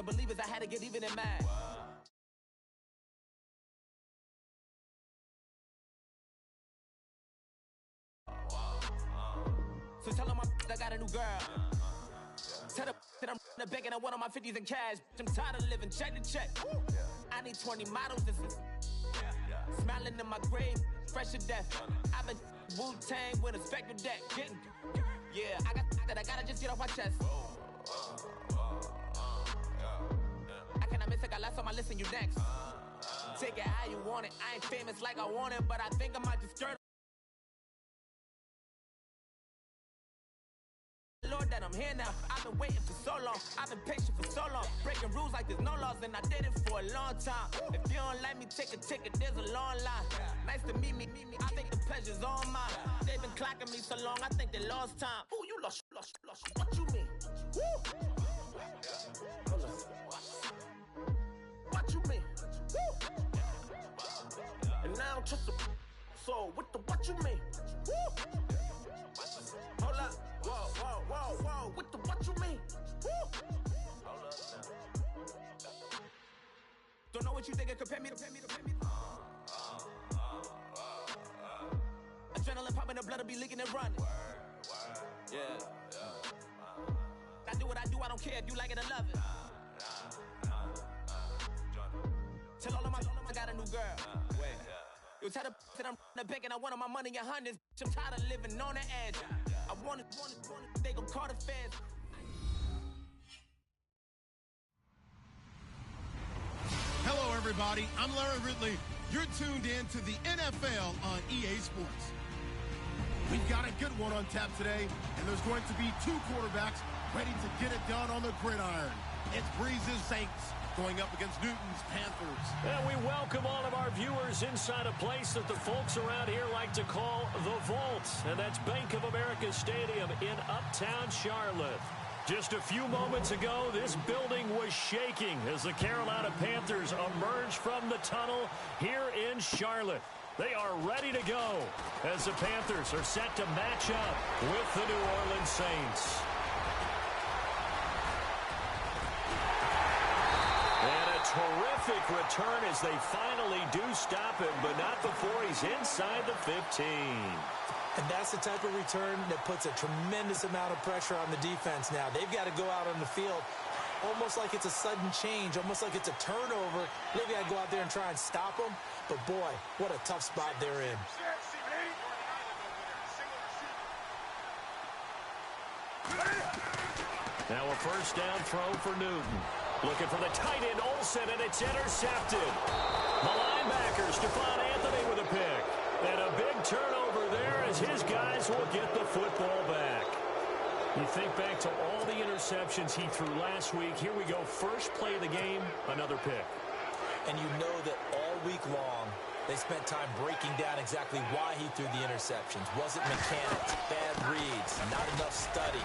wasn't believers, I had to get even and mad. So tell them I got a new girl. Tell them that I'm the bank and I want on my 50s in cash. I'm tired of living check to check. I need 20 models. This is smiling in my grave, fresh to death. I've been Wu-Tang with a spectral deck. Getting, yeah, I gotta just get off my chest. I cannot miss it, got last on my list and you next. Take it how you want it. I ain't famous like I want it, but I think I might just skirt. Lord, that I'm here now. I've been waiting for so long. I've been patient for so long. Breaking rules like there's no laws, and I did it for a long time. If you don't like me, take a ticket. There's a long line. Nice to meet me. I think the pleasure's all mine. They've been clocking me so long, I think they lost time. Ooh, you lost. What you mean? Woo! What you mean? Woo! And now I'm just a so with the what you mean? Woo! Hold up. Whoa, what you mean? Woo! Don't know what you think it compare me to. Adrenaline popping, the blood will be leaking and running. Yeah. I do what I do, I don't care if you like it or love it. Tell all of my I got a new girl. Wait. You tell the that I'm the bank and I want all my money in hundreds. I'm tired of living on the edge. I want it, they gon' call the feds. Hello, everybody. I'm Larry Ridley. You're tuned in to the NFL on EA Sports. We've got a good one on tap today, and there's going to be two quarterbacks ready to get it done on the gridiron. It's Breeze's Saints going up against Newton's Panthers. And we welcome all of our viewers inside a place that the folks around here like to call the Vault, and that's Bank of America Stadium in Uptown Charlotte. Just a few moments ago, this building was shaking as the Carolina Panthers emerged from the tunnel here in Charlotte. They are ready to go as the Panthers are set to match up with the New Orleans Saints. Terrific return as they finally do stop him, but not before he's inside the 15. And that's the type of return that puts a tremendous amount of pressure on the defense now. They've got to go out on the field almost like it's a sudden change, almost like it's a turnover. They've got to go out there and try and stop them. But, boy, what a tough spot they're in. Now a first down throw for Newton. Looking for the tight end, Olsen, and it's intercepted. The linebacker, Stephon Anthony with a pick. And a big turnover there as his guys will get the football back. You think back to all the interceptions he threw last week. Here we go, first play of the game, another pick. And you know that all week long, they spent time breaking down exactly why he threw the interceptions. Was it mechanics, bad reads, not enough study?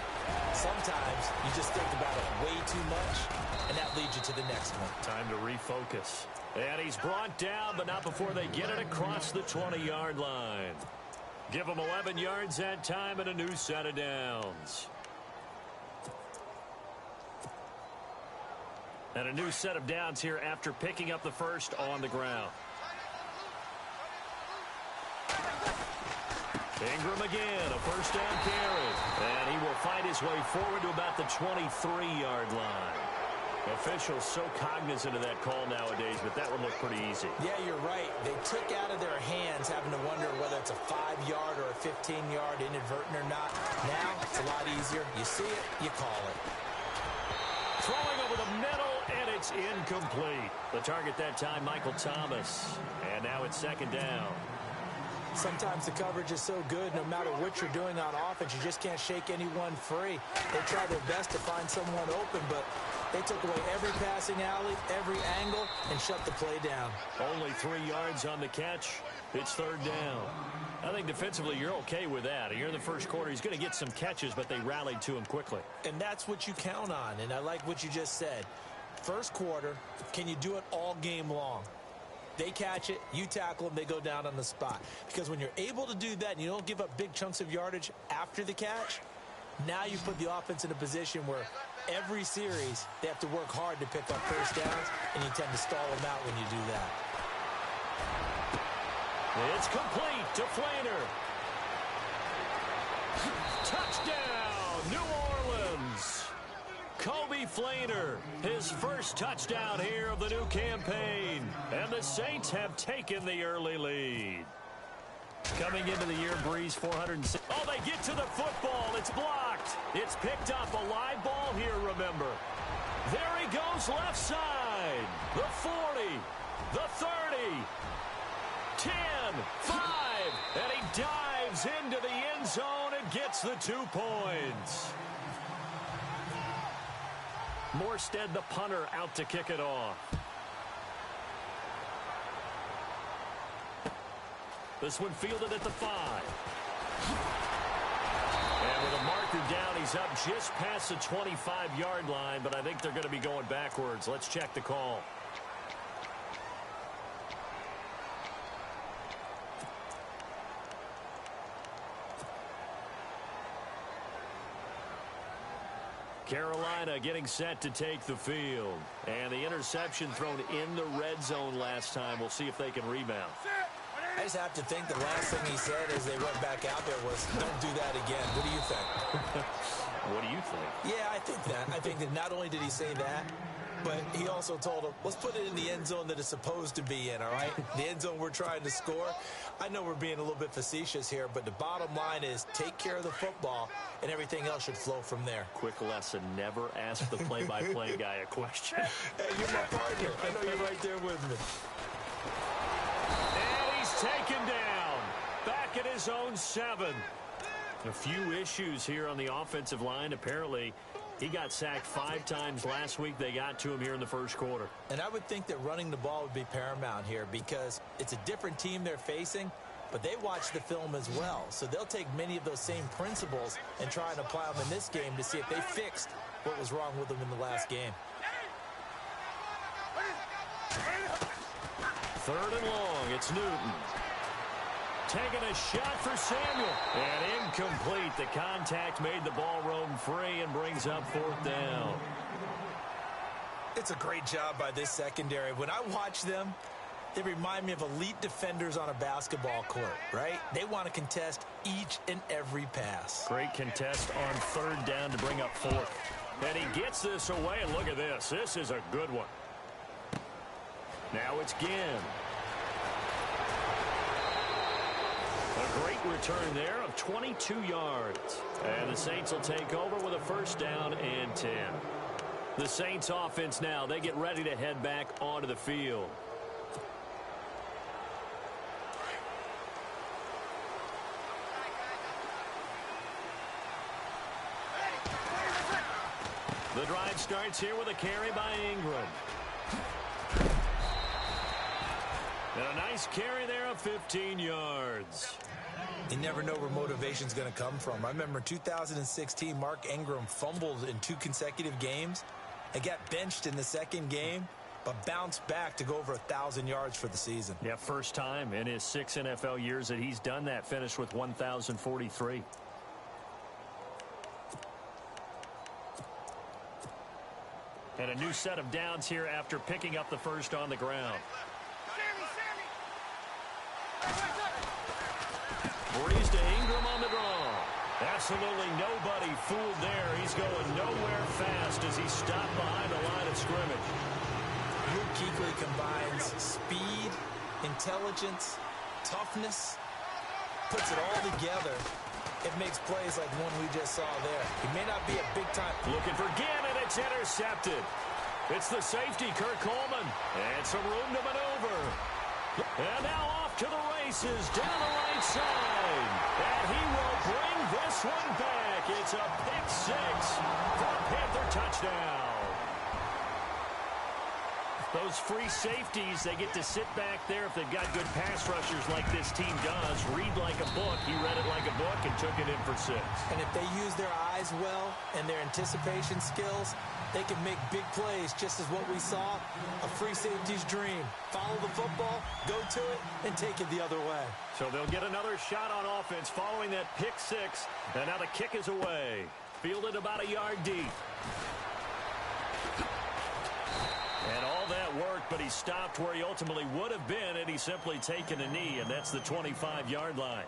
Sometimes you just think about it way too much, and that leads you to the next one. Time to refocus. And he's brought down, but not before they get it across the 20-yard line. Give him 11 yards that time and a new set of downs. And a new set of downs here after picking up the first on the ground. Ingram again, a first down carry. And he will find his way forward to about the 23-yard line. Officials so cognizant of that call nowadays, but that would look pretty easy. Yeah, you're right. They took out of their hands having to wonder whether it's a 5-yard or a 15-yard inadvertent or not. Now, it's a lot easier. You see it, you call it. Throwing over the middle, and it's incomplete. The target that time, Michael Thomas. And now it's second down. Sometimes the coverage is so good, no matter what you're doing on offense, you just can't shake anyone free. They try their best to find someone open, but they took away every passing alley, every angle, and shut the play down. Only 3 yards on the catch. It's third down. I think defensively you're okay with that. You're in the first quarter. He's going to get some catches, but they rallied to him quickly. And that's what you count on, and I like what you just said. First quarter, can you do it all game long? They catch it, you tackle them, they go down on the spot. Because when you're able to do that and you don't give up big chunks of yardage after the catch, Now you put the offense in a position where every series they have to work hard to pick up first downs, and you tend to stall them out when you do that. It's complete to Flainer. Touchdown, New Orleans. Kobe Flainer, his first touchdown here of the new campaign. And the Saints have taken the early lead. Coming into the year, Breeze 406. Oh, they get to the football. It's blocked. It's picked up. A live ball here, remember. There he goes left side. The 40, the 30, 10, 5. And he dives into the end zone and gets the 2 points. Morstead, the punter, out to kick it off. This one fielded at the 5. And with a marker down, he's up just past the 25-yard line, but I think they're going to be going backwards. Let's check the call. Carolina getting set to take the field. And the interception thrown in the red zone last time. We'll see if they can rebound. I just have to think the last thing he said as they went back out there was, don't do that again. What do you think? What do you think? Yeah, I think that. I think that not only did he say that, but he also told him, let's put it in the end zone that it's supposed to be in, all right? The end zone we're trying to score. I know we're being a little bit facetious here, but the bottom line is take care of the football, and everything else should flow from there. Quick lesson, never ask the play-by-play guy a question. Hey, you're my partner. I know you're right there with me. And he's taken down. Back at his own 7. A few issues here on the offensive line. Apparently, he got sacked 5 times last week. They got to him here in the first quarter. And I would think that running the ball would be paramount here because it's a different team they're facing, but they watch the film as well. So they'll take many of those same principles and try and apply them in this game to see if they fixed what was wrong with them in the last game. 3rd and long. It's Newton. Taking a shot for Samuel. And incomplete. The contact made the ball roam free and brings up 4th down. It's a great job by this secondary. When I watch them, they remind me of elite defenders on a basketball court, right? They want to contest each and every pass. Great contest on 3rd down to bring up 4th. And he gets this away, and look at this. This is a good one. Now it's Ginn. A great return there of 22 yards. And the Saints will take over with a 1st down and 10. The Saints offense now, they get ready to head back onto the field. The drive starts here with a carry by Ingram. And a nice carry there of 15 yards. You never know where motivation's going to come from. I remember in 2016, Mark Ingram fumbled in 2 consecutive games and got benched in the 2nd game, but bounced back to go over 1,000 yards for the season. Yeah, first time in his 6 NFL years that he's done that, finished with 1,043. And a new set of downs here after picking up the first on the ground. Breeze to Ingram on the draw. Absolutely nobody fooled there. He's going nowhere fast as he's stopped behind the line of scrimmage. Luke Kuechly combines speed, intelligence, toughness, puts it all together. It makes plays like one we just saw there. He may not be a big time. Looking for Gannon. It's intercepted. It's the safety, Kurt Coleman. And some room to maneuver. And now off to the races down the right side. And he will bring this one back. It's a pick 6 for a Panther touchdown. Those free safeties, they get to sit back there if they've got good pass rushers like this team does. Read like a book. He read it like a book and took it in for 6. And if they use their eyes well and their anticipation skills, they can make big plays, just as what we saw, a free safety's dream. Follow the football, go to it, and take it the other way. So they'll get another shot on offense following that pick 6, and now the kick is away. Fielded about a yard deep. And all that work, but he stopped where he ultimately would have been had he simply taken a knee, and that's the 25-yard line.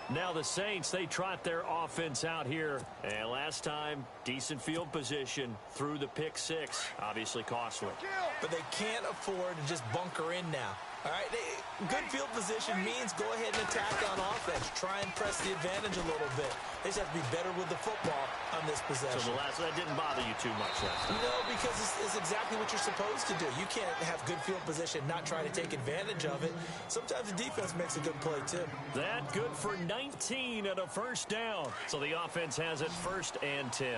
Now the Saints, they trot their offense out here. And last time, decent field position through the pick six. Obviously costly. But they can't afford to just bunker in now. All right, good field position means go ahead and attack on offense. Try and press the advantage a little bit. They just have to be better with the football on this possession. So that didn't bother you too much last time? No, because it's exactly what you're supposed to do. You can't have good field position, not try to take advantage of it. Sometimes the defense makes a good play, too. That good for 19 and a first down. So the offense has it 1st and 10.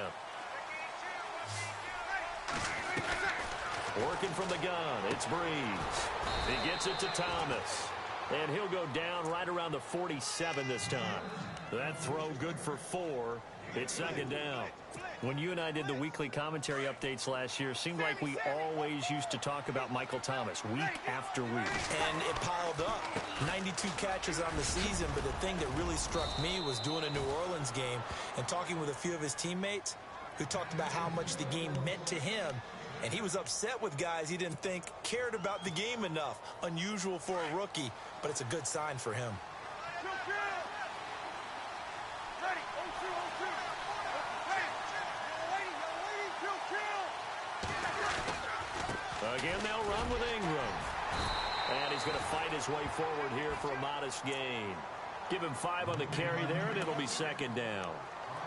Working from the gun, it's Breeze. He gets it to Thomas. And he'll go down right around the 47 this time. That throw good for 4. It's 2nd down. When you and I did the weekly commentary updates last year, it seemed like we always used to talk about Michael Thomas week after week. And it piled up. 92 catches on the season, but the thing that really struck me was doing a New Orleans game and talking with a few of his teammates who talked about how much the game meant to him. And he was upset with guys he didn't think cared about the game enough. Unusual for a rookie, but it's a good sign for him. Again, they'll run with Ingram. And he's going to fight his way forward here for a modest gain. Give him 5 on the carry there, and it'll be 2nd down.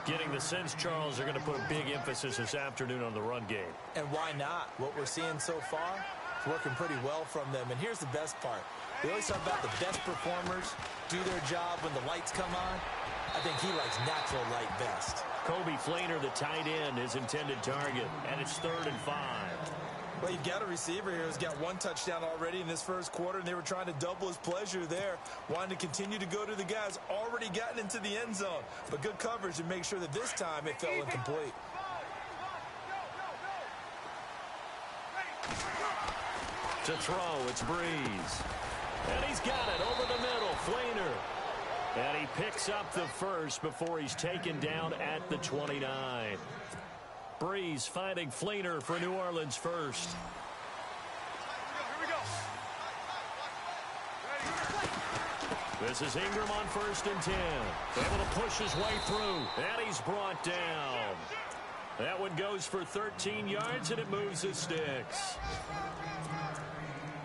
Getting the sense, Charles, are going to put a big emphasis this afternoon on the run game. And why not? What we're seeing so far is working pretty well from them. And here's the best part. We always talk about the best performers do their job when the lights come on. I think he likes natural light best. Kobe Fleener, the tight end, his intended target. And it's 3rd and 5. Well, you've got a receiver here who's got 1 touchdown already in this first quarter, and they were trying to double his pleasure there. Wanted to continue to go to the guys already gotten into the end zone. But good coverage to make sure that this time it fell incomplete. To throw, it's Breeze. And he's got it over the middle, Fleener. And he picks up the first before he's taken down at the 29. Breeze finding Fleener for New Orleans first. This is Ingram on 1st and 10. Able to push his way through. And he's brought down. That one goes for 13 yards, and it moves the sticks.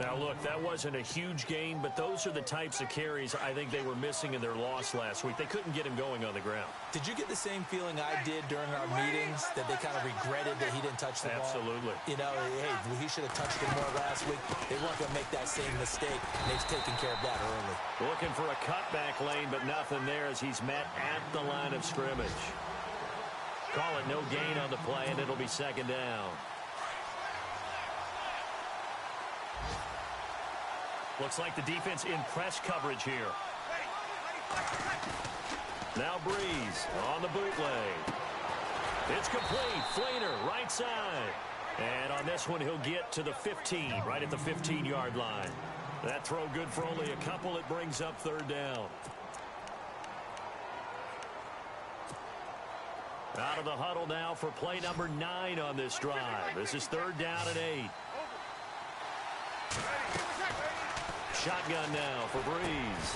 Now, look, that wasn't a huge gain, but those are the types of carries I think they were missing in their loss last week. They couldn't get him going on the ground. Did you get the same feeling I did during our meetings, that they kind of regretted that he didn't touch the ball? Absolutely. You know, hey, he should have touched it more last week. They weren't going to make that same mistake, and they've taken care of that early. Looking for a cutback lane, but nothing there as he's met at the line of scrimmage. Call it no gain on the play, and it'll be 2nd down. Looks like the defense in press coverage here. Now Breeze on the bootleg. It's complete. Fleener, right side. And on this one, he'll get to the 15, right at the 15-yard line. That throw good for only a couple. It brings up 3rd down. Out of the huddle now for play number 9 on this drive. This is 3rd down and 8. Shotgun now for Breeze.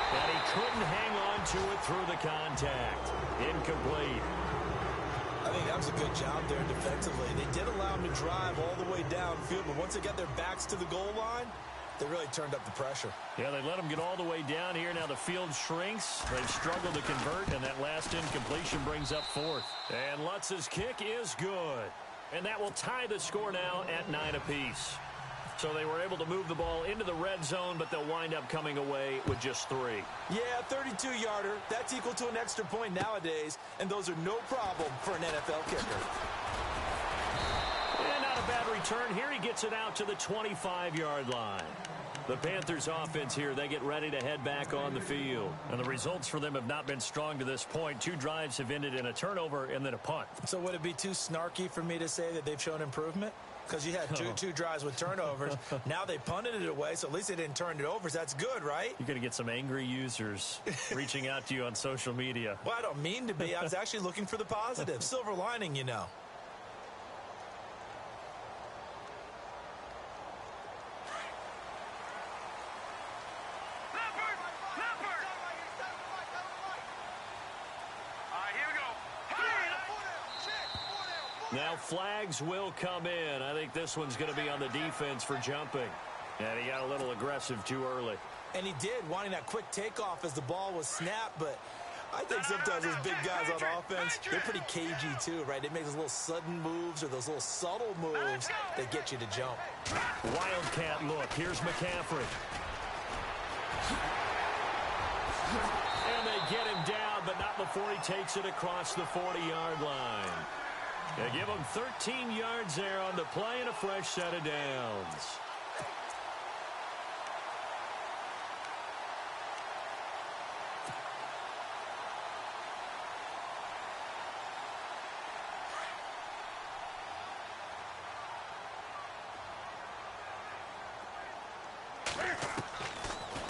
And he couldn't hang on to it through the contact. Incomplete. I think that was a good job there defensively. They did allow him to drive all the way downfield, but once they got their backs to the goal line, they really turned up the pressure. Yeah, they let him get all the way down here. Now the field shrinks. They've struggled to convert, and that last incompletion brings up 4th. And Lutz's kick is good. And that will tie the score now at 9 apiece. So they were able to move the ball into the red zone, but they'll wind up coming away with just 3. Yeah, 32-yarder. That's equal to an extra point nowadays, and those are no problem for an NFL kicker. And not a bad return here. He gets it out to the 25-yard line. The Panthers offense here, they get ready to head back on the field. And the results for them have not been strong to this point. 2 drives have ended in a turnover and then a punt. So would it be too snarky for me to say that they've shown improvement? Because you had two drives with turnovers. Now they punted it away, so at least they didn't turn it over. So that's good, right? You're going to get some angry users reaching out to you on social media. Well, I don't mean to be. I was actually looking for the positive. Silver lining, you know. Now flags will come in. I think this one's going to be on the defense for jumping. And he got a little aggressive too early. And he did, wanting that quick takeoff as the ball was snapped. But I think sometimes those big guys on offense, they're pretty cagey too, right? They make those little sudden moves or those little subtle moves that get you to jump. Wildcat look. Here's McCaffrey. And they get him down, but not before he takes it across the 40-yard line. They give him 13 yards there on the play and a fresh set of downs.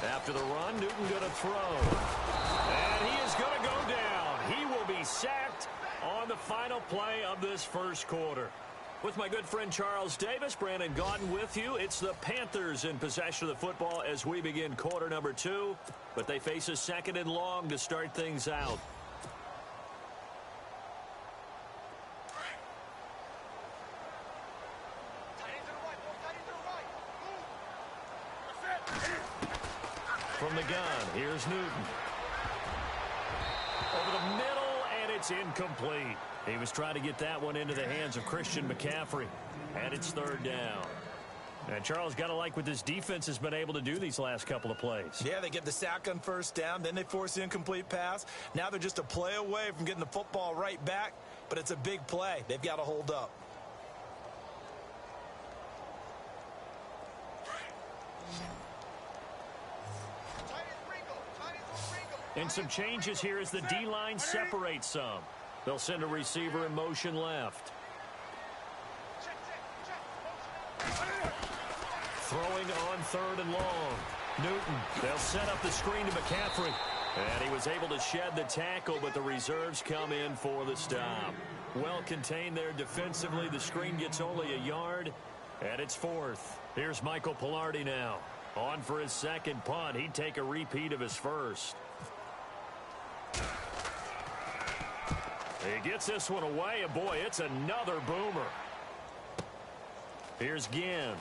After the run, Newton going to throw. And he is going to go down. He will be sacked on the final play of this first quarter. With my good friend Charles Davis, Brandon Gaudin with you. It's the Panthers in possession of the football as we begin quarter number 2. But they face a 2nd and long to start things out. From the gun, here's Newton. Over the middle. It's incomplete. He was trying to get that one into the hands of Christian McCaffrey. And it's 3rd down. And Charles, got to like what this defense has been able to do these last couple of plays. Yeah, they get the sack on 1st down. Then they force the incomplete pass. Now they're just a play away from getting the football right back. But it's a big play. They've got to hold up. And some changes here as the D-line separates some. They'll send a receiver in motion left. Throwing on 3rd and long. Newton, they'll set up the screen to McCaffrey. And he was able to shed the tackle, but the reserves come in for the stop. Well contained there defensively. The screen gets only a yard, and it's 4th. Here's Michael Pilardi now. On for his 2nd punt. He'd take a repeat of his 1st. He gets this one away, and boy, it's another boomer. Here's Ginn.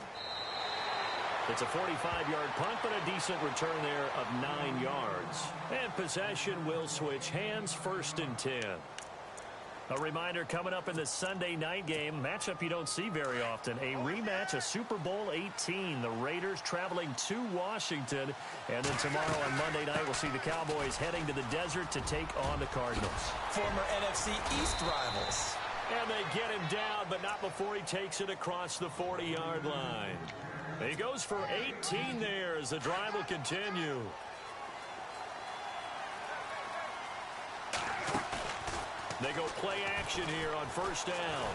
It's a 45-yard punt, but a decent return there of 9 yards. And possession will switch hands, 1st and 10. A reminder coming up in the Sunday night game, matchup you don't see very often, a rematch of Super Bowl 18. The Raiders traveling to Washington. And then tomorrow on Monday night, we'll see the Cowboys heading to the desert to take on the Cardinals. Former NFC East rivals. And they get him down, but not before he takes it across the 40-yard line. He goes for 18 there as the drive will continue. They go play action here on 1st down.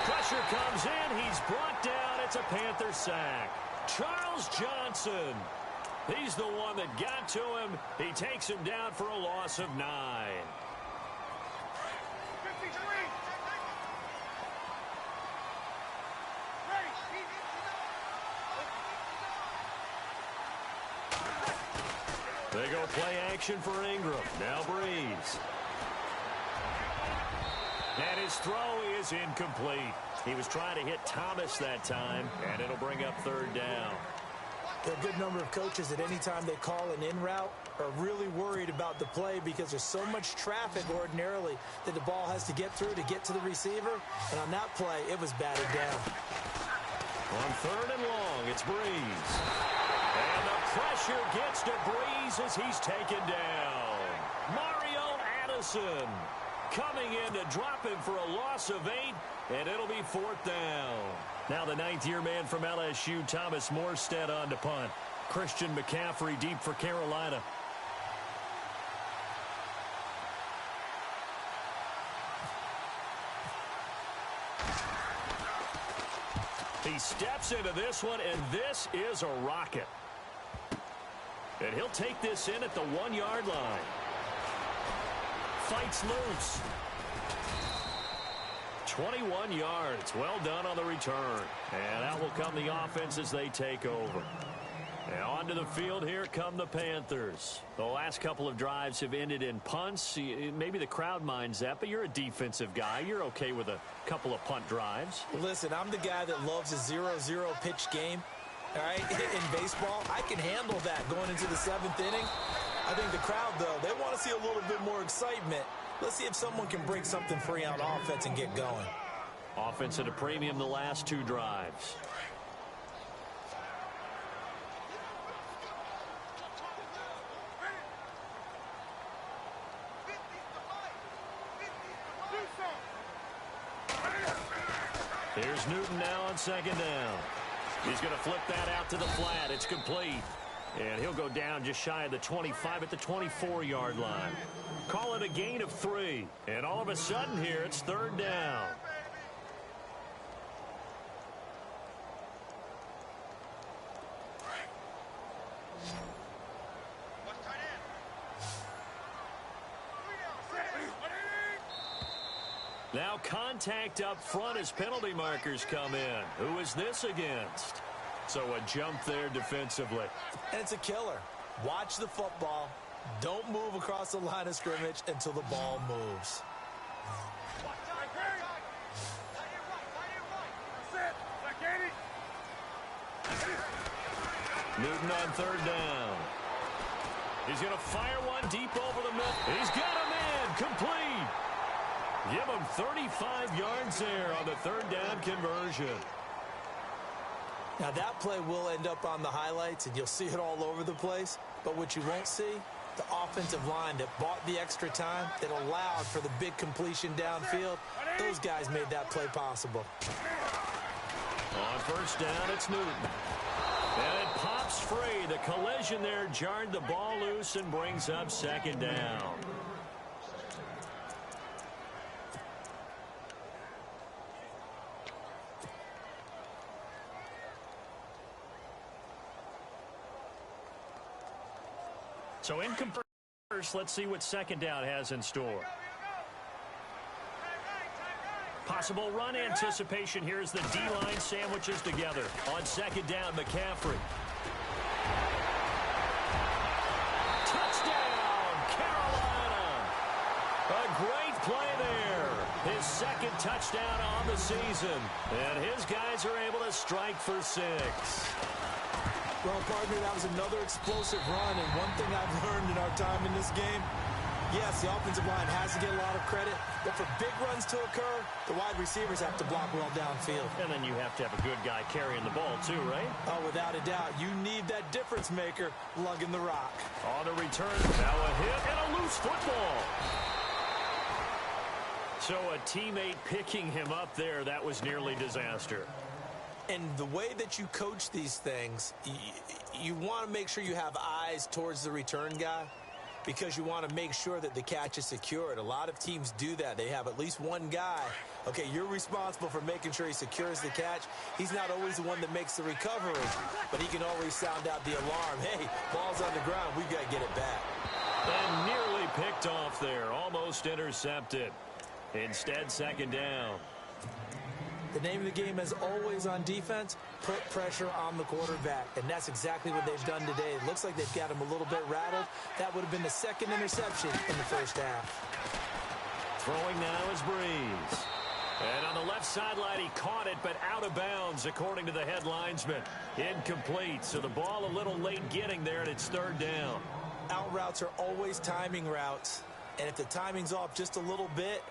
Pressure comes in. He's brought down. It's a Panther sack. Charles Johnson. He's the one that got to him. He takes him down for a loss of 9. They go play action for Ingram. Now Breeze. And his throw is incomplete. He was trying to hit Thomas that time, and it'll bring up 3rd down. There are a good number of coaches that any time they call an in route are really worried about the play because there's so much traffic ordinarily that the ball has to get through to get to the receiver. And on that play, it was batted down. On 3rd and long, it's Breeze. And the pressure gets to Breeze as he's taken down. Mario Addison. coming in to drop him for a loss of 8, and it'll be 4th down. Now the 9th-year man from LSU, Thomas Morstead, on to punt. Christian McCaffrey deep for Carolina. He steps into this one, and this is a rocket. And he'll take this in at the 1-yard line. Fights loose. 21 yards. Well done on the return. And out will come the offense as they take over. And onto the field here come the Panthers. The last couple of drives have ended in punts. Maybe the crowd minds that, but you're a defensive guy. You're okay with a couple of punt drives. Listen, I'm the guy that loves a 0-0 pitch game. All right, in baseball, I can handle that going into the 7th inning. I think the crowd, though, they want to see a little bit more excitement. Let's see if someone can break something free on offense and get going. Offense at a premium the last 2 drives. Here's Newton now on 2nd down. He's going to flip that out to the flat. It's complete. And he'll go down just shy of the 25 at the 24-yard line. Call it a gain of 3. And all of a sudden here, it's 3rd down. Now contact up front as penalty markers come in. Who is this against? So a jump there defensively. And it's a killer. Watch the football. Don't move across the line of scrimmage until the ball moves. Newton on 3rd down. He's going to fire one deep over the middle. He's got a man complete. Give him 35 yards there on the 3rd down conversion. Now that play will end up on the highlights, and you'll see it all over the place. But what you won't see, the offensive line that bought the extra time, that allowed for the big completion downfield, those guys made that play possible. On 1st down, it's Newton. And it pops free. The collision there jarred the ball loose and brings up 2nd down. So in first, let's see what 2nd down has in store. Possible run anticipation here as the D-line sandwiches together. On 2nd down, McCaffrey. Touchdown, Carolina! A great play there. His 2nd touchdown on the season. And his guys are able to strike for 6. Well, partner, that was another explosive run, and one thing I've learned in our time in this game, yes, the offensive line has to get a lot of credit, but for big runs to occur, the wide receivers have to block well downfield. And then you have to have a good guy carrying the ball too, right? Oh, without a doubt. You need that difference maker lugging the rock. On the return, now a hit and a loose football. So a teammate picking him up there, that was nearly disaster. And the way that you coach these things, you want to make sure you have eyes towards the return guy because you want to make sure that the catch is secured. A lot of teams do that. They have at least one guy. Okay, you're responsible for making sure he secures the catch. He's not always the one that makes the recovery, but he can always sound out the alarm. Hey, ball's on the ground. We've got to get it back. And nearly picked off there. Almost intercepted. Instead, 2nd down. The name of the game, as always on defense, put pressure on the quarterback. And that's exactly what they've done today. It looks like they've got him a little bit rattled. That would have been the 2nd interception in the 1st half. Throwing now is Breeze. And on the left sideline, he caught it, but out of bounds, according to the head linesman. Incomplete, so the ball a little late getting there, and it's 3rd down. Out routes are always timing routes. And if the timing's off just a little bit,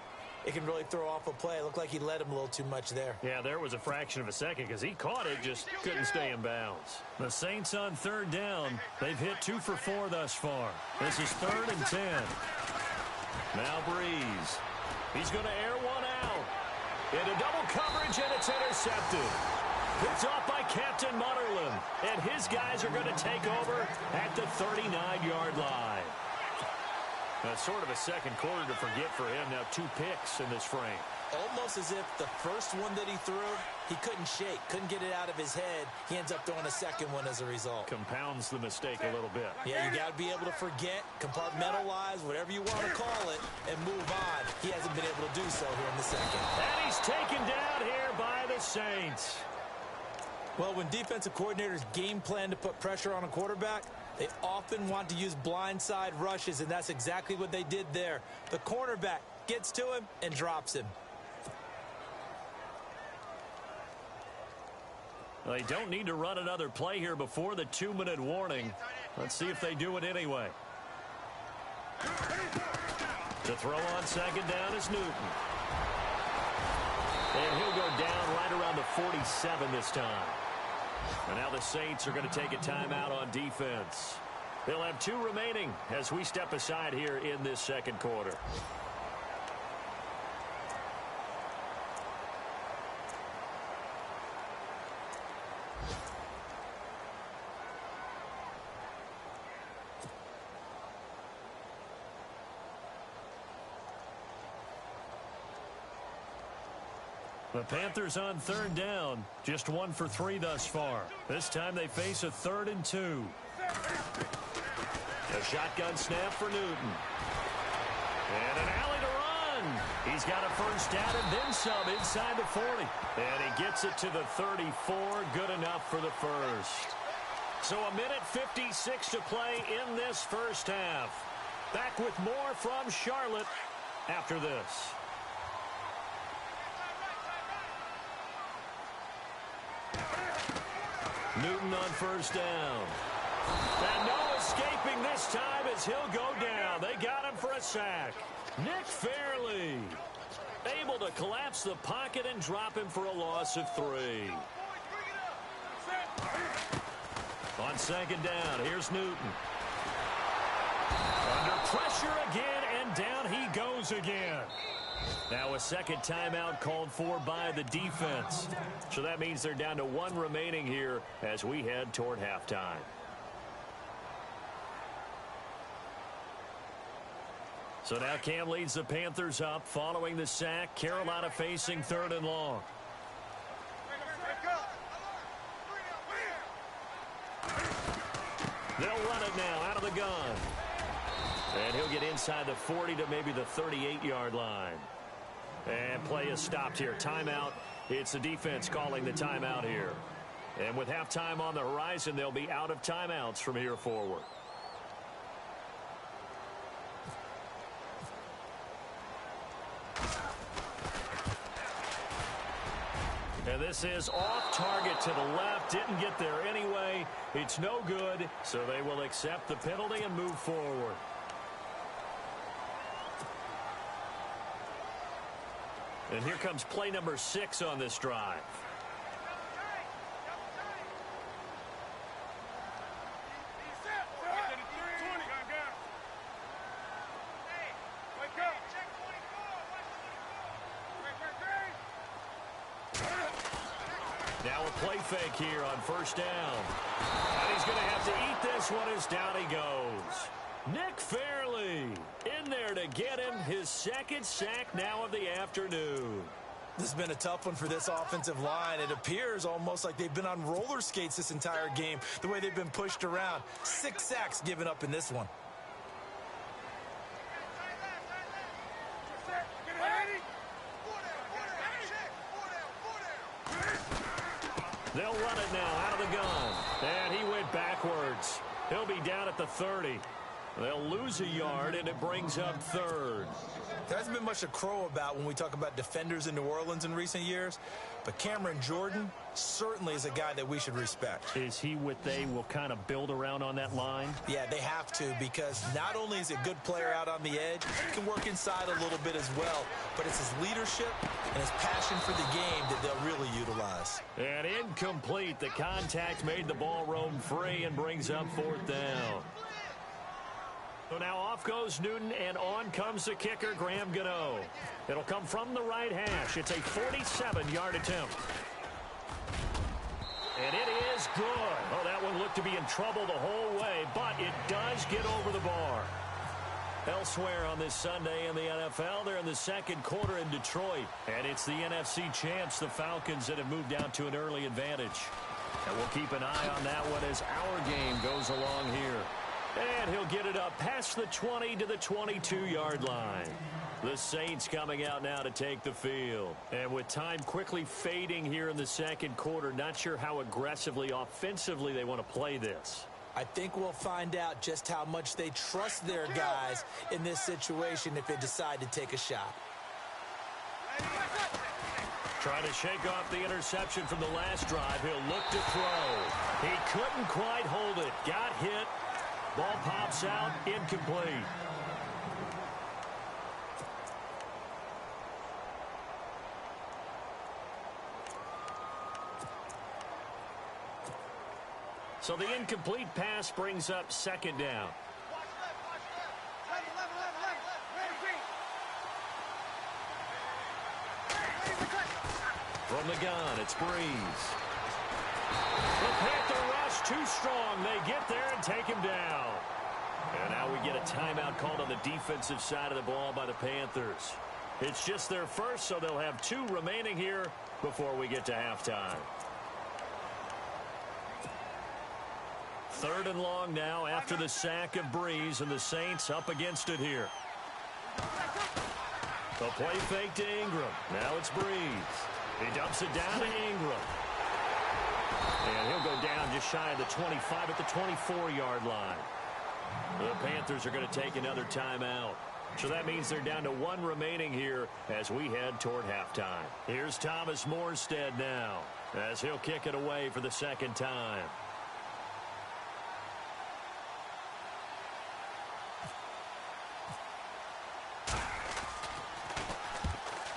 it can really throw off a play. It looked like he led him a little too much there. Yeah, there was a fraction of a second because he caught it, just couldn't stay in bounds. The Saints on 3rd down. They've hit 2 for 4 thus far. This is 3rd and 10. Now Breeze. He's going to air one out. Into double coverage, and it's intercepted. Picked off by Captain Mutterland. And his guys are going to take over at the 39-yard line. Sort of a second quarter to forget for him. Now 2 picks in this frame. Almost as if the first one that he threw, he couldn't shake, couldn't get it out of his head. He ends up throwing a second one as a result. Compounds the mistake a little bit. Yeah, you got to be able to forget, compartmentalize, whatever you want to call it, and move on. He hasn't been able to do so here in the second. And he's taken down here by the Saints. Well, when defensive coordinators game plan to put pressure on a quarterback, they often want to use blindside rushes, and that's exactly what they did there. The cornerback gets to him and drops him. They don't need to run another play here before the 2-minute warning. Let's see if they do it anyway. To throw on second down is Newton. And he'll go down right around the 47 this time. And now the Saints are going to take a timeout on defense. They'll have 2 remaining as we step aside here in this second quarter. The Panthers on third down, just 1 for 3 thus far. This time they face a 3rd and 2. A shotgun snap for Newton. And an alley to run. He's got a first down and then some inside the 40. And he gets it to the 34, good enough for the first. So 1:56 to play in this first half. Back with more from Charlotte after this. Newton on first down. And no escaping this time as he'll go down. They got him for a sack. Nick Fairley able to collapse the pocket and drop him for a loss of 3. On second down, here's Newton. Under pressure again, and down he goes again. Now a second timeout called for by the defense. So that means they're down to 1 remaining here as we head toward halftime. So now Cam leads the Panthers up following the sack. Carolina facing 3rd and long. They'll run it now out of the gun. And he'll get inside the 40 to maybe the 38-yard line. And play is stopped here. Timeout. It's the defense calling the timeout here. And with halftime on the horizon, they'll be out of timeouts from here forward. And this is off target to the left. Didn't get there anyway. It's no good. So they will accept the penalty and move forward. And here comes play number 6 on this drive. Now a play fake here on first down. And he's going to have to eat this one as down he goes. Nick Fairley in there to get him his 2nd sack now of the afternoon. This has been a tough one for this offensive line. It appears almost like they've been on roller skates this entire game, the way they've been pushed around. 6 sacks given up in this one. They'll run it now out of the gun. And he went backwards. He'll be down at the 30. They'll lose a yard, and it brings up 3rd. There hasn't been much to crow about when we talk about defenders in New Orleans in recent years, but Cameron Jordan certainly is a guy that we should respect. Is he what they will kind of build around on that line? Yeah, they have to, because not only is he a good player out on the edge, he can work inside a little bit as well, but it's his leadership and his passion for the game that they'll really utilize. And incomplete. The contact made the ball roam free and brings up 4th down. So now off goes Newton, and on comes the kicker, Graham Gano. It'll come from the right hash. It's a 47-yard attempt. And it is good. Oh, that one looked to be in trouble the whole way, but it does get over the bar. Elsewhere on this Sunday in the NFL, they're in the second quarter in Detroit. And it's the NFC champs, the Falcons, that have moved out to an early advantage. And we'll keep an eye on that one as our game goes along here. And he'll get it up past the 20 to the 22-yard line. The Saints coming out now to take the field. And with time quickly fading here in the second quarter, not sure how aggressively, offensively they want to play this. I think we'll find out just how much they trust their guys in this situation if they decide to take a shot. Trying to shake off the interception from the last drive. He'll look to throw. He couldn't quite hold it. Got hit. Ball pops out. Incomplete. So the incomplete pass brings up second down. From the gun, it's Breeze. The Panther rush too strong. They get there and take him down. And now we get a timeout called on the defensive side of the ball by the Panthers. It's just their first, so they'll have 2 remaining here before we get to halftime. 3rd and long now after the sack of Breeze, and the Saints up against it here. The play fake to Ingram. Now it's Breeze. He dumps it down to Ingram. And he'll go down just shy of the 25 at the 24-yard line. The Panthers are going to take another timeout. So that means they're down to 1 remaining here as we head toward halftime. Here's Thomas Morstead now as he'll kick it away for the second time.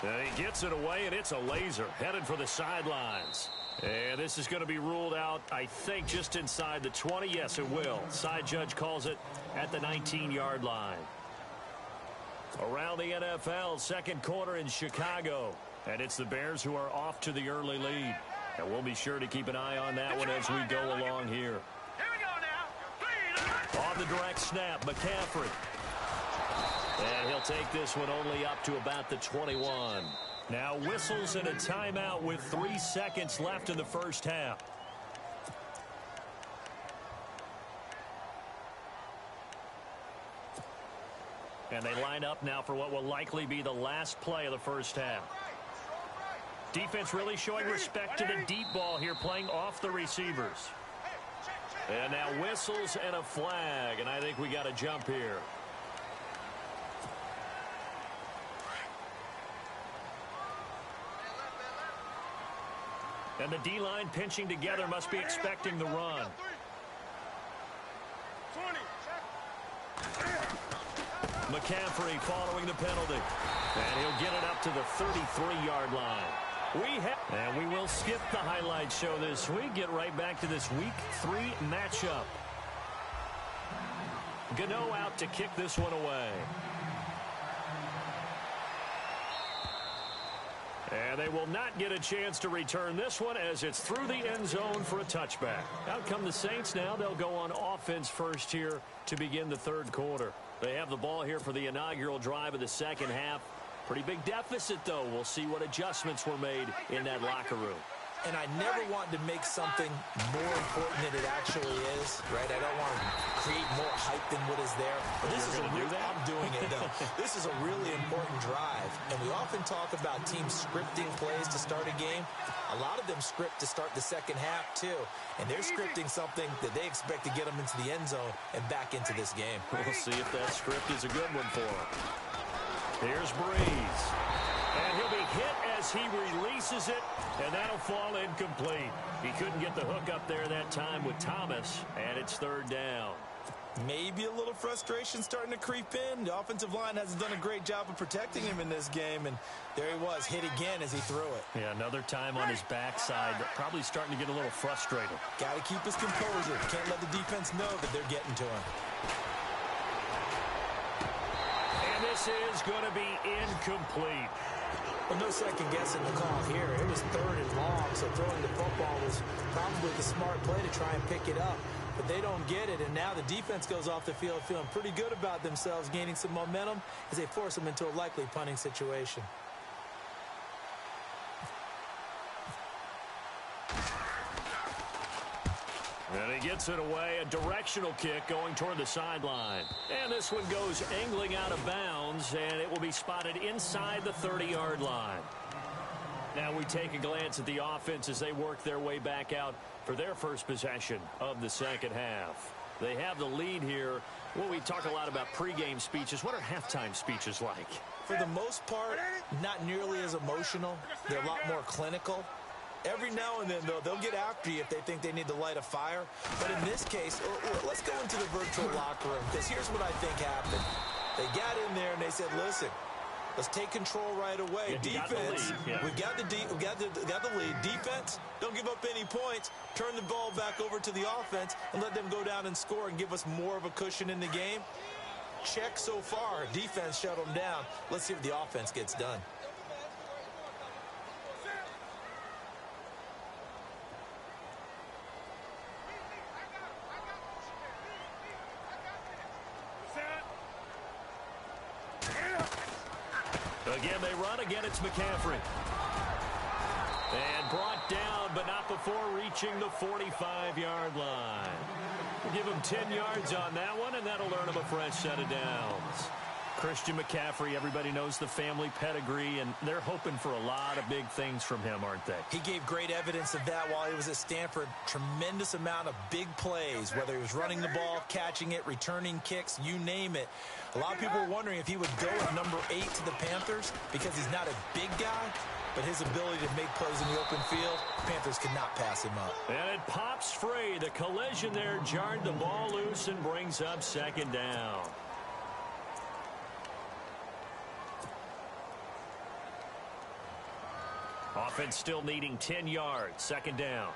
And he gets it away, and it's a laser headed for the sidelines. And this is going to be ruled out, I think, just inside the 20. Yes, it will. Side judge calls it at the 19-yard line. Around the NFL, second quarter in Chicago. And it's the Bears who are off to the early lead. And we'll be sure to keep an eye on that one as we go along here. On the direct snap, McCaffrey. And he'll take this one only up to about the 21. Now whistles and a timeout with 3 seconds left in the first half. And they line up now for what will likely be the last play of the first half. Defense really showing respect to the deep ball here, playing off the receivers. And now whistles and a flag, and I think we got a jump here. And the D-line pinching together, must be expecting the run. McCaffrey following the penalty. And he'll get it up to the 33-yard line. And we will skip the highlight show this week. Get right back to this Week 3 matchup. Gano out to kick this one away. And they will not get a chance to return this one as it's through the end zone for a touchback. Out come the Saints now. They'll go on offense first here to begin the third quarter. They have the ball here for the inaugural drive of the second half. Pretty big deficit, though. We'll see what adjustments were made in that locker room. And I never want to make something more important than it actually is, right? I don't want to create more hype than what is there. But this is I'm doing it, though. This is a really important drive. And we often talk about teams scripting plays to start a game. A lot of them script to start the second half, too. And they're scripting something that they expect to get them into the end zone and back into this game. We'll see if that script is a good one for them. Here's Breeze. And he'll be hit as he releases it, and that'll fall incomplete. He couldn't get the hook up there that time with Thomas, and it's third down. Maybe a little frustration starting to creep in. The offensive line hasn't done a great job of protecting him in this game, and there he was, hit again as he threw it. Yeah, another time on his backside, probably starting to get a little frustrated. Got to keep his composure. Can't let the defense know that they're getting to him. this is going to be incomplete. Well, no second guessing the call here. It was 3rd and long, so throwing the football was probably the smart play to try and pick it up. But they don't get it, and now the defense goes off the field feeling pretty good about themselves, gaining some momentum as they force them into a likely punting situation. And he gets it away, a directional kick going toward the sideline. And this one goes angling out of bounds, and it will be spotted inside the 30-yard line. Now we take a glance at the offense as they work their way back out for their first possession of the second half. They have the lead here. Well, we talk a lot about pregame speeches. What are halftime speeches like? For the most part, not nearly as emotional. They're a lot more clinical. Every now and then, though, they'll get after you if they think they need to light a fire. But in this case, let's go into the virtual locker room, because here's what I think happened. They got in there and they said, listen, let's take control right away. Defense, we've got the lead. Defense, don't give up any points. Turn the ball back over to the offense and let them go down and score and give us more of a cushion in the game. Check so far. Defense shut them down. Let's see what the offense gets done. Again, they run. Again, it's McCaffrey. And brought down, but not before reaching the 45-yard line. We'll give him 10 yards on that one, and that'll earn him a fresh set of downs. Christian McCaffrey, everybody knows the family pedigree, and they're hoping for a lot of big things from him, aren't they? He gave great evidence of that while he was at Stanford. Tremendous amount of big plays, whether he was running the ball, catching it, returning kicks, you name it. A lot of people were wondering if he would go at number 8 to the Panthers because he's not a big guy, but his ability to make plays in the open field, Panthers could not pass him up. And it pops free. The collision there jarred the ball loose and brings up second down. Offense still needing 10 yards. Second down.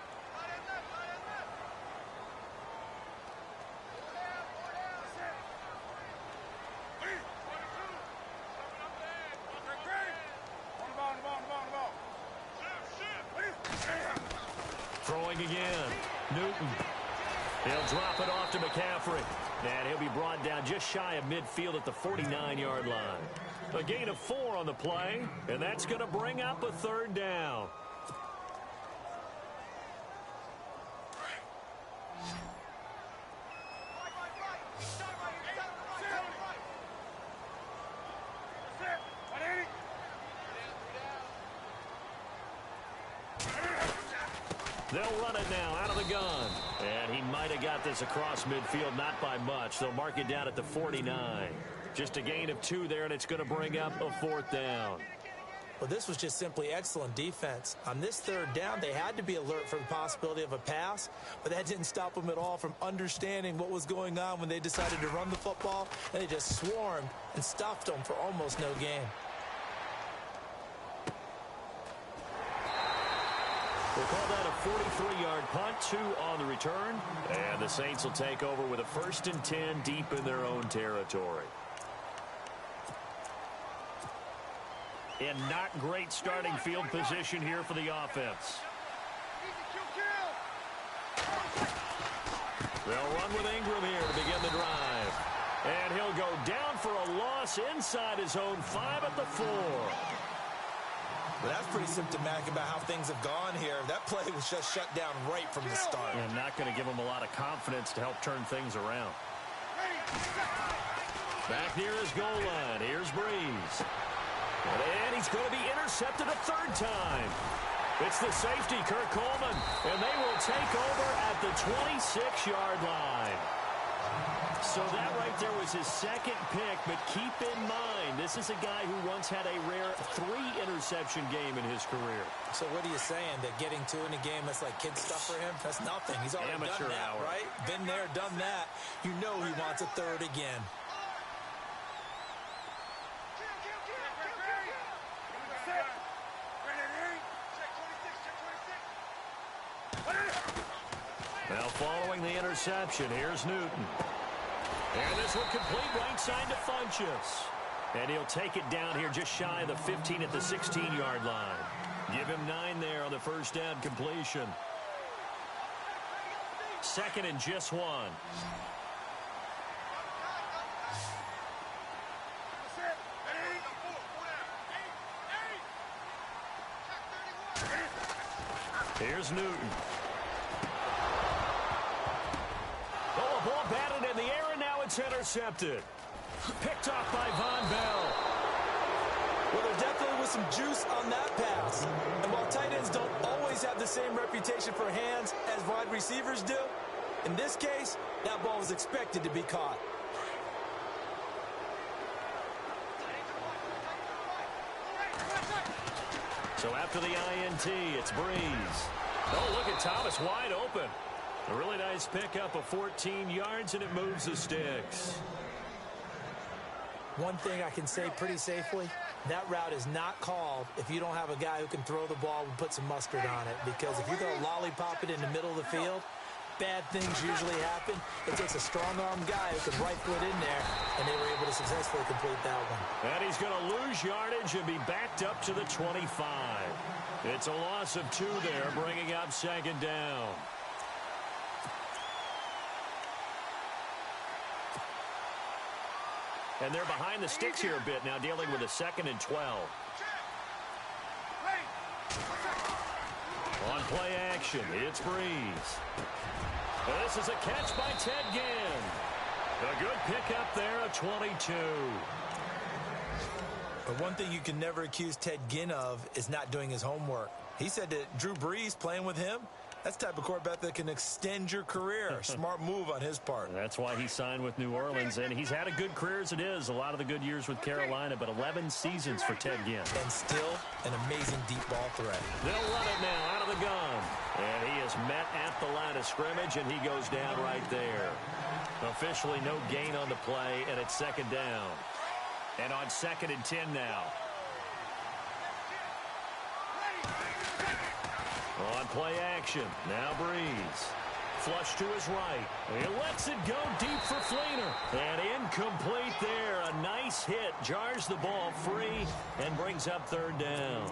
Throwing again. Newton. He'll drop it off to McCaffrey. And he'll be brought down just shy of midfield at the 49-yard line. A gain of 4 on the play, and that's going to bring up a third down. They'll run it now out of the gun. And he might have got this across midfield, not by much. They'll mark it down at the 49. Just a gain of 2 there, and it's going to bring up a fourth down. Well, this was just simply excellent defense. On this third down, they had to be alert for the possibility of a pass, but that didn't stop them at all from understanding what was going on when they decided to run the football, and they just swarmed and stuffed them for almost no gain. We'll call that a 43-yard punt, 2 on the return. And the Saints will take over with a 1st and 10 deep in their own territory. And not great starting field position here for the offense. They'll run with Ingram here to begin the drive. And he'll go down for a loss inside his own 5 at the 4. Well, that's pretty symptomatic about how things have gone here. That play was just shut down right from the start. And not going to give him a lot of confidence to help turn things around. Back near his goal line. Here's Breeze. And he's going to be intercepted a 3rd time. It's the safety, Kurt Coleman. And they will take over at the 26-yard line. So that right there was his 2nd pick, but keep in mind, this is a guy who once had a rare 3-interception game in his career. So what are you saying, that getting 2 in a game, that's like kid stuff for him? That's nothing. He's already done that, right? Been there, done that. You know he wants a 3rd again. Now following the interception, here's Newton. And this one complete right side to Funchess. And he'll take it down here just shy of the 15 at the 16-yard line. Give him 9 there on the first down completion. Second and just 1. Here's Newton. Oh, a ball batted in the air, and now it's intercepted. Picked off by Von Bell. Well, there definitely was some juice on that pass. And while tight ends don't always have the same reputation for hands as wide receivers do, in this case, that ball was expected to be caught. So after the INT, it's Breeze. Oh, look at Thomas wide open. A really nice pickup of 14 yards, and it moves the sticks. One thing I can say pretty safely, that route is not called if you don't have a guy who can throw the ball and put some mustard on it. Because if you're going to lollipop it in the middle of the field, bad things usually happen. It takes a strong-arm guy who can right foot in there, and they were able to successfully complete that one. And he's going to lose yardage and be backed up to the 25. It's a loss of 2 there, bringing up second down. And they're behind the sticks here a bit now, dealing with a 2nd and 12. On play action, it's Breeze. This is a catch by Ted Ginn. A good pickup there, a 22. But one thing you can never accuse Ted Ginn of is not doing his homework. He said that Drew Brees playing with him, that's the type of quarterback that can extend your career. Smart move on his part. That's why he signed with New Orleans, and he's had a good career as it is. A lot of the good years with Carolina, but 11 seasons for Ted Ginn. And still an amazing deep ball threat. They'll run it now out of the gun. And he is met at the line of scrimmage, and he goes down right there. Officially no gain on the play, and it's second down. And on 2nd and 10 now. On play action, now Breeze. Flush to his right. He lets it go deep for Fleener. And incomplete there. A nice hit. Jars the ball free and brings up 3rd down.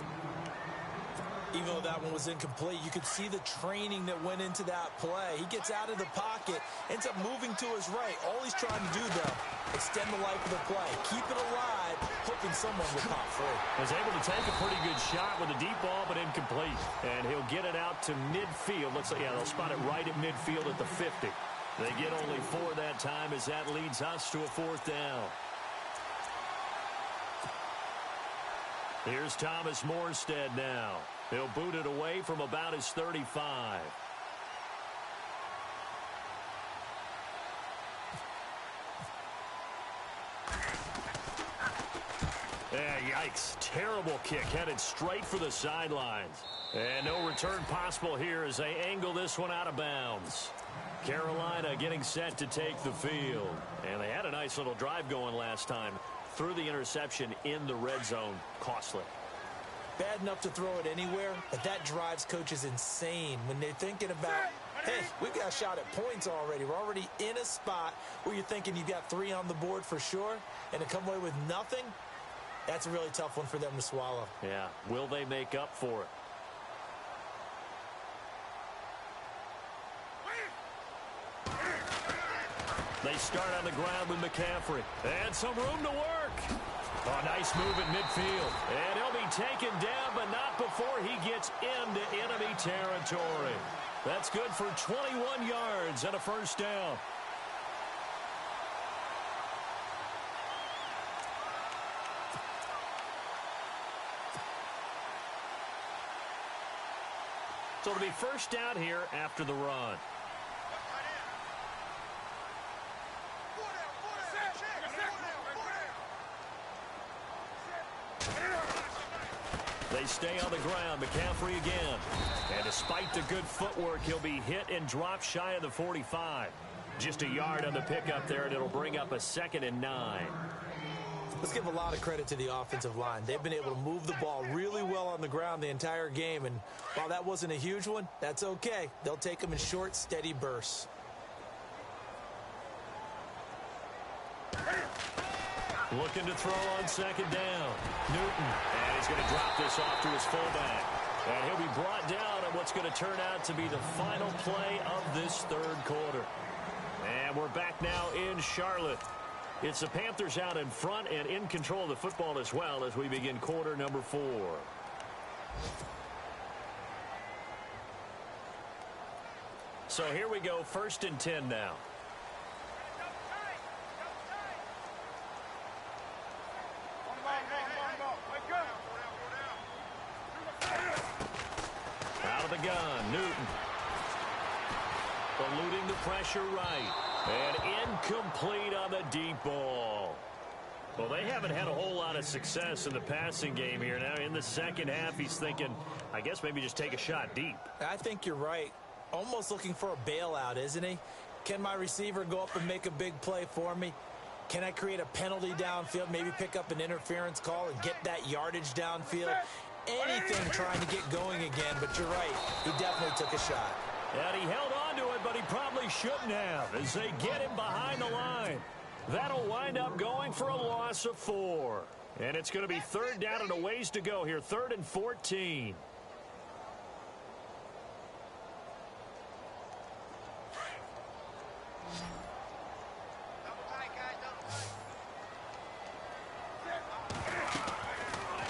Even though that one was incomplete, you could see the training that went into that play. He gets out of the pocket, ends up moving to his right. All he's trying to do, though, extend the life of the play. Keep it alive, hoping someone will pop free. Was able to take a pretty good shot with a deep ball, but incomplete. And he'll get it out to midfield. Looks like, yeah, they'll spot it right at midfield at the 50. They get only 4 that time as that leads us to a 4th down. Here's Thomas Morstead now. He'll boot it away from about his 35. Yikes. Terrible kick headed straight for the sidelines. And no return possible here as they angle this one out of bounds. Carolina getting set to take the field. And they had a nice little drive going last time. Threw the interception in the red zone. Costly. Bad enough to throw it anywhere, but that drives coaches insane when they're thinking about, hey, we've got a shot at points already. We're already in a spot where you're thinking you've got 3 on the board for sure, and to come away with nothing, that's a really tough one for them to swallow. Yeah, will they make up for it? They start on the ground with McCaffrey. And some room to work. Oh, nice move in midfield. And he'll be taken down, but not before he gets into enemy territory. That's good for 21 yards and a 1st down. So it'll be 1st down here after the run. They stay on the ground. McCaffrey again. And despite the good footwork, he'll be hit and dropped shy of the 45. Just a yard on the pickup there, and it'll bring up a 2nd and 9. Let's give a lot of credit to the offensive line. They've been able to move the ball really well on the ground the entire game. And while that wasn't a huge one, that's okay. They'll take them in short, steady bursts. Looking to throw on second down. Newton. And he's going to drop this off to his fullback. And he'll be brought down at what's going to turn out to be the final play of this third quarter. And we're back now in Charlotte. It's the Panthers out in front and in control of the football as well as we begin quarter number 4. So here we go, 1st and 10 now. Out of the gun, Newton. Eluding the pressure right. And incomplete on the deep ball. Well, they haven't had a whole lot of success in the passing game here. Now in the second half, he's thinking, I guess maybe just take a shot deep. I think you're right. Almost looking for a bailout, isn't he? Can my receiver go up and make a big play for me? Can I create a penalty downfield, maybe pick up an interference call and get that yardage downfield? Anything trying to get going again, but you're right. He definitely took a shot. And he held on to it, but he probably shouldn't have as they get him behind the line. That'll wind up going for a loss of 4. And it's going to be 3rd down and a ways to go here, 3rd and 14.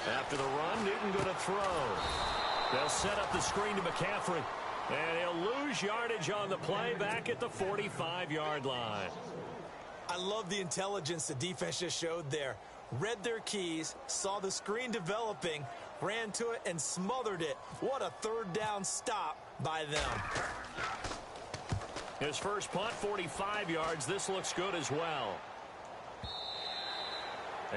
After the run, Newton going to throw. They'll set up the screen to McCaffrey. And he'll lose yardage on the play back at the 45-yard line. I love the intelligence the defense just showed there. Read their keys, saw the screen developing, ran to it, and smothered it. What a 3rd down stop by them. His first punt, 45 yards. This looks good as well.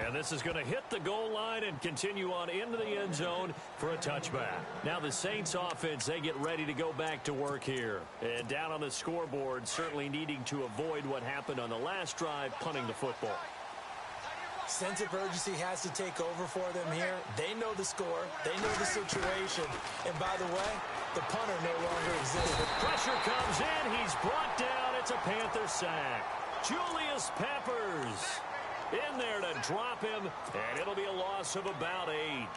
And this is going to hit the goal line and continue on into the end zone for a touchback. Now the Saints offense, they get ready to go back to work here. And down on the scoreboard, certainly needing to avoid what happened on the last drive, punting the football. Sense of urgency has to take over for them here. They know the score. They know the situation. And by the way, the punter no longer exists. Pressure comes in. He's brought down. It's a Panther sack. Julius Peppers in there to drop him, and it'll be a loss of about 8.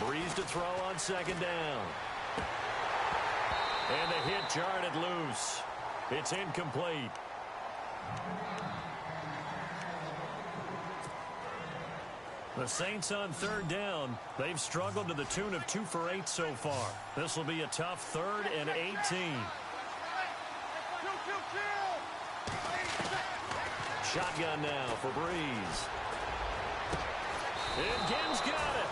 Breeze to throw on second down. And the hit jarred it loose. It's incomplete. The Saints on 3rd down. They've struggled to the tune of 2 for 8 so far. This will be a tough 3rd and 18. Shotgun now for Breeze. And Gibbs got it.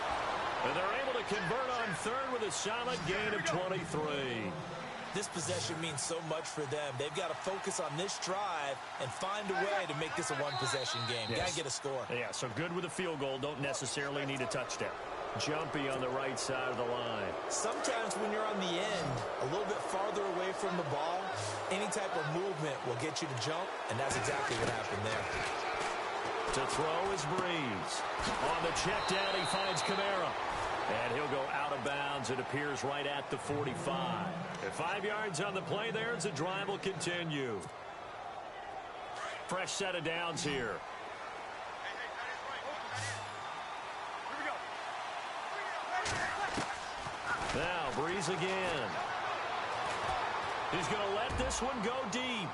And they're able to convert on 3rd with a solid gain of 23. This possession means so much for them. They've got to focus on this drive and find a way to make this a one-possession game. Yes. Got to get a score. Yeah, so good with a field goal. Don't necessarily need a touchdown. Jumpy on the right side of the line. Sometimes when you're on the end, a little bit farther away from the ball, any type of movement will get you to jump, and that's exactly what happened there. To throw is Breeze. On the check down, he finds Kamara. And he'll go out of bounds. It appears right at the 45. At 5 yards on the play there as the drive will continue. Fresh set of downs here. Now Breeze again. He's going to let this one go deep.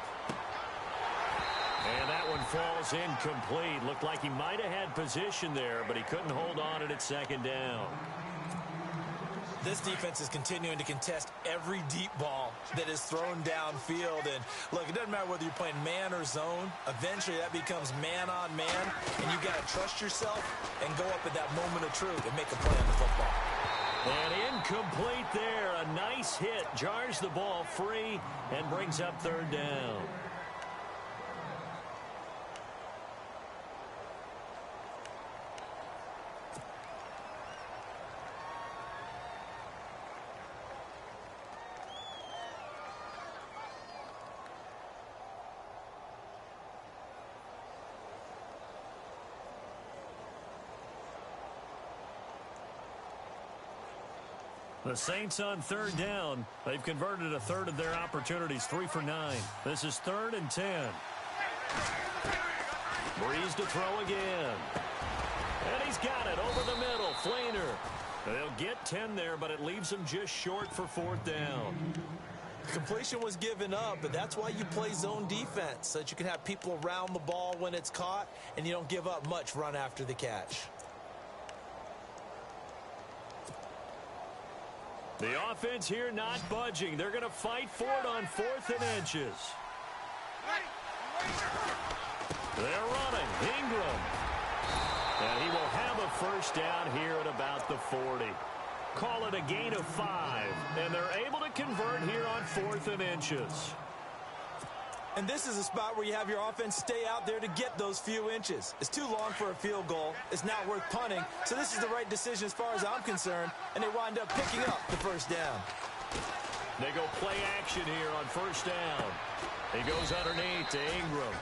And that one falls incomplete. Looked like he might have had position there, but he couldn't hold on it at second down. This defense is continuing to contest every deep ball that is thrown downfield. And, look, it doesn't matter whether you're playing man or zone. Eventually, that becomes man-on-man, and you've got to trust yourself and go up at that moment of truth and make a play on the football. And incomplete there. A nice hit. Jars the ball free and brings up 3rd down. The Saints on third down. They've converted a third of their opportunities, 3 for 9. This is 3rd and 10. Breeze to throw again. And he's got it over the middle. Flainer. They'll get 10 there, but it leaves them just short for 4th down. Completion was given up, but that's why you play zone defense, so that you can have people around the ball when it's caught, and you don't give up much run after the catch. The offense here not budging. They're going to fight for it on 4th and inches. They're running. Ingram. And he will have a first down here at about the 40. Call it a gain of 5. And they're able to convert here on 4th and inches. And this is a spot where you have your offense stay out there to get those few inches. It's too long for a field goal. It's not worth punting. So this is the right decision as far as I'm concerned. And they wind up picking up the first down. They go play action here on first down. He goes underneath to Ingram.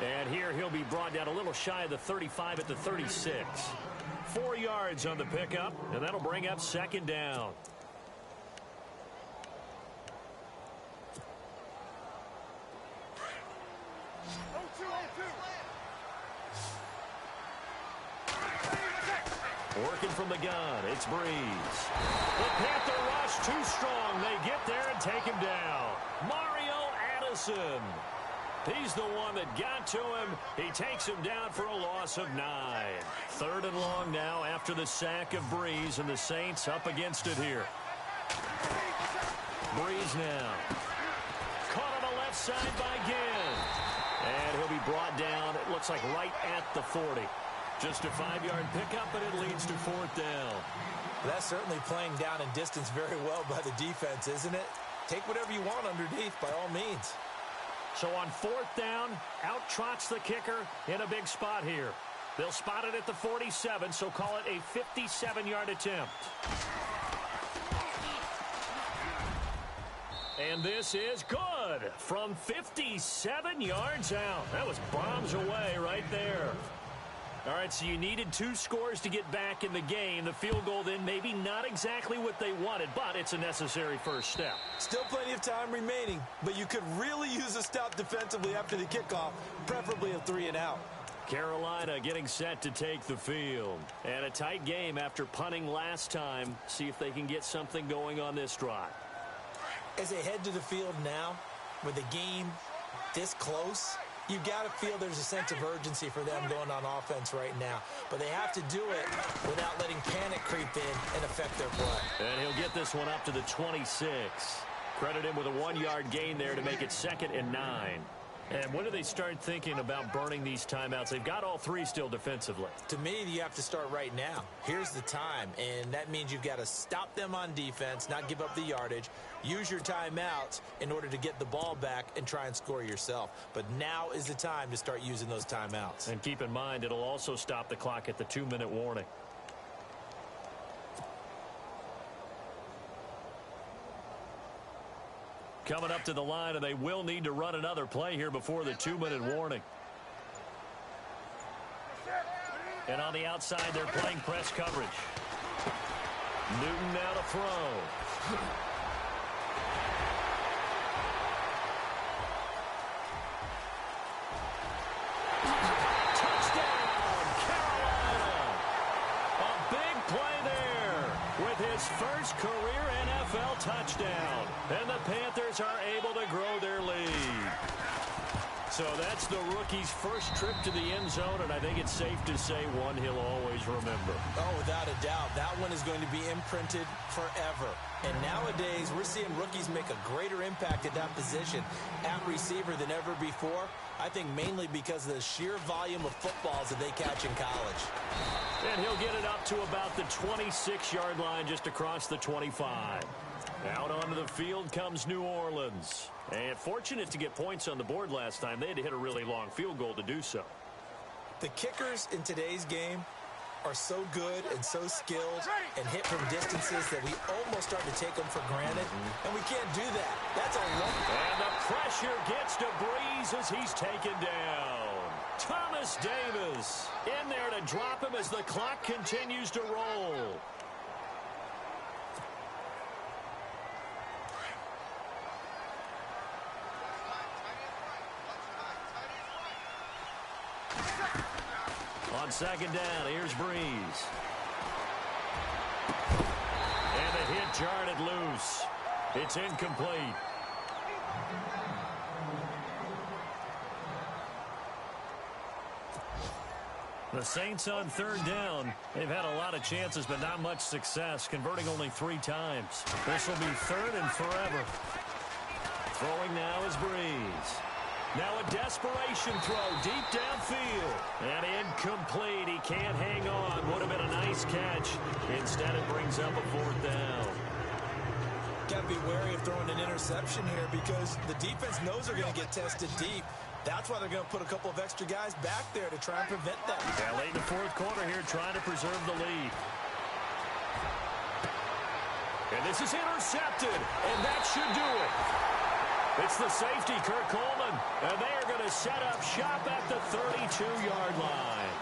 And here he'll be brought down a little shy of the 35 at the 36. 4 yards on the pickup, and that'll bring up 2nd down. Working from the gun, it's Breeze. The Panther rush too strong. They get there and take him down. Mario Addison. He's the one that got to him. He takes him down for a loss of 9. 3rd and long now after the sack of Breeze, and the Saints up against it here. Breeze now. Caught on the left side by Ginn. And he'll be brought down, it looks like right at the 40. Just a 5-yard pickup, but it leads to 4th down. That's certainly playing down in distance very well by the defense, isn't it? Take whatever you want underneath by all means. So on 4th down, out trots the kicker in a big spot here. They'll spot it at the 47, so call it a 57-yard attempt. And this is good from 57 yards out. That was bombs away right there. All right, so you needed 2 scores to get back in the game. The field goal then maybe not exactly what they wanted, but it's a necessary first step. Still plenty of time remaining, but you could really use a stop defensively after the kickoff, preferably a 3-and-out. Carolina getting set to take the field. And a tight game after punting last time. See if they can get something going on this drive. As they head to the field now, with the game this close, you got to feel there's a sense of urgency for them going on offense right now. But they have to do it without letting panic creep in and affect their play. And he'll get this one up to the 26. Credit him with a 1-yard gain there to make it 2nd and 9. And when do they start thinking about burning these timeouts? They've got all 3 still defensively. To me, you have to start right now. Here's the time, and that means you've got to stop them on defense, not give up the yardage, use your timeouts in order to get the ball back and try and score yourself. But now is the time to start using those timeouts. And keep in mind, it'll also stop the clock at the 2-minute warning. Coming up to the line, and they will need to run another play here before the 2-minute warning. And on the outside, they're playing press coverage. Newton now to throw. Touchdown, Carolina! A big play there with his first career NFL touchdown. And the Panthers are able to grow their lead. So that's the rookie's first trip to the end zone, and I think it's safe to say one he'll always remember. Oh, without a doubt. That one is going to be imprinted forever. And nowadays, we're seeing rookies make a greater impact at that position at receiver than ever before. I think mainly because of the sheer volume of footballs that they catch in college. And he'll get it up to about the 26-yard line, just across the 25. Out onto the field comes New Orleans. And fortunate to get points on the board last time. They had to hit a really long field goal to do so. The kickers in today's game are so good and so skilled and hit from distances that we almost start to take them for granted. And we can't do that. That's a long. And the pressure gets to Breeze as he's taken down. Thomas Davis in there to drop him as the clock continues to roll. On second down, here's Breeze. And the hit jarred it loose. It's incomplete. The Saints on third down. They've had a lot of chances, but not much success, converting only 3 times. This will be third and forever. Throwing now is Breeze. Now a desperation throw deep downfield. And incomplete. He can't hang on. Would have been a nice catch. Instead, it brings up a 4th down. Got to be wary of throwing an interception here because the defense knows they're going to get tested deep. That's why they're going to put a couple of extra guys back there to try and prevent that. Yeah, late in the 4th quarter here, trying to preserve the lead. And this is intercepted, and that should do it. It's the safety, Kurt Coleman, and they are going to set up shop at the 32-yard line.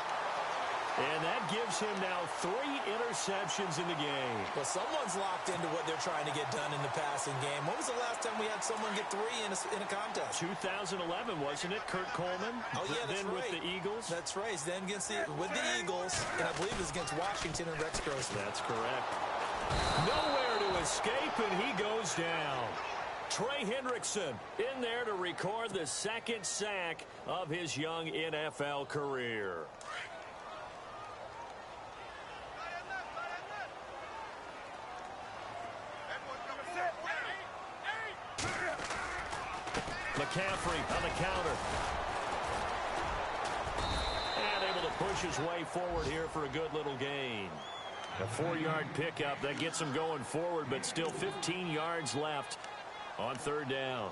And that gives him now 3 interceptions in the game. Well, someone's locked into what they're trying to get done in the passing game. When was the last time we had someone get 3 in a contest? 2011, wasn't it, Kurt Coleman? Oh, yeah, that's then right. With the Eagles? That's right. Then with the Eagles, and I believe it was against Washington and Rex Grossman. That's correct. Nowhere to escape, and he goes down. Trey Hendrickson in there to record the 2nd sack of his young NFL career. McCaffrey on the counter. And able to push his way forward here for a good little gain. A 4-yard pickup that gets him going forward, but still 15 yards left on third down.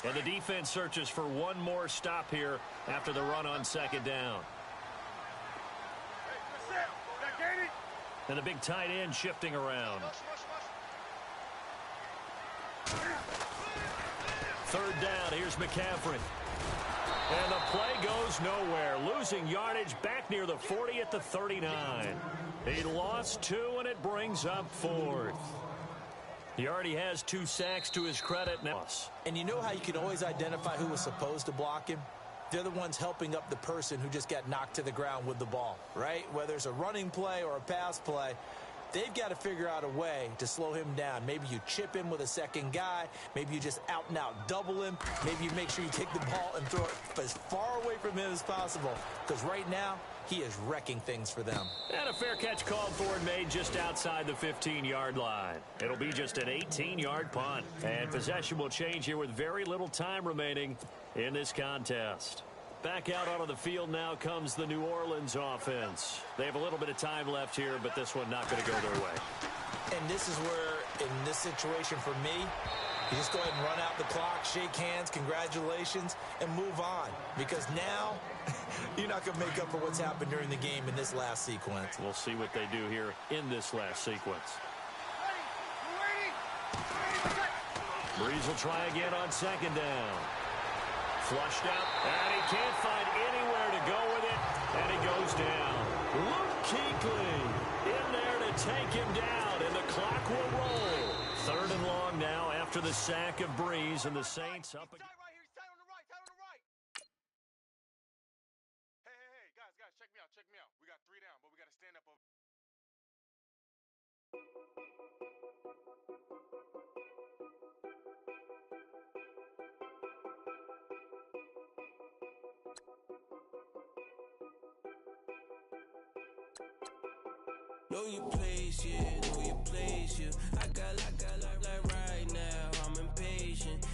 And the defense searches for one more stop here after the run on second down. And the big tight end shifting around. Third down, here's McCaffrey. And the play goes nowhere. Losing yardage back near the 40 at the 39. He lost 2, and it brings up 4th. He already has 2 sacks to his credit now. And you know how you can always identify who was supposed to block him? They're the ones helping up the person who just got knocked to the ground with the ball, right? Whether it's a running play or a pass play, they've got to figure out a way to slow him down. Maybe you chip him with a second guy. Maybe you just out-and-out double him. Maybe you make sure you take the ball and throw it as far away from him as possible. Because right now, he is wrecking things for them. And a fair catch called for and made just outside the 15-yard line. It'll be just an 18-yard punt. And possession will change here with very little time remaining in this contest. Back out onto the field now comes the New Orleans offense. They have a little bit of time left here, but this one not going to go their way. And this is where, in this situation for me, you just go ahead and run out the clock, shake hands, congratulations, and move on. Because now, you're not going to make up for what's happened during the game in this last sequence. We'll see what they do here in this last sequence. Breeze will try again on second down. Flushed out, and he can't find anywhere to go with it, and he goes down. Luke Kuechly in there to take him down, and the clock will roll. Third and long now after the sack of Breeze, and the Saints up again. Hey, guys, check me out. We got 3 down, but we got to stand up over. Know your place, yeah, know your place, yeah. I got like right now, I'm impatient.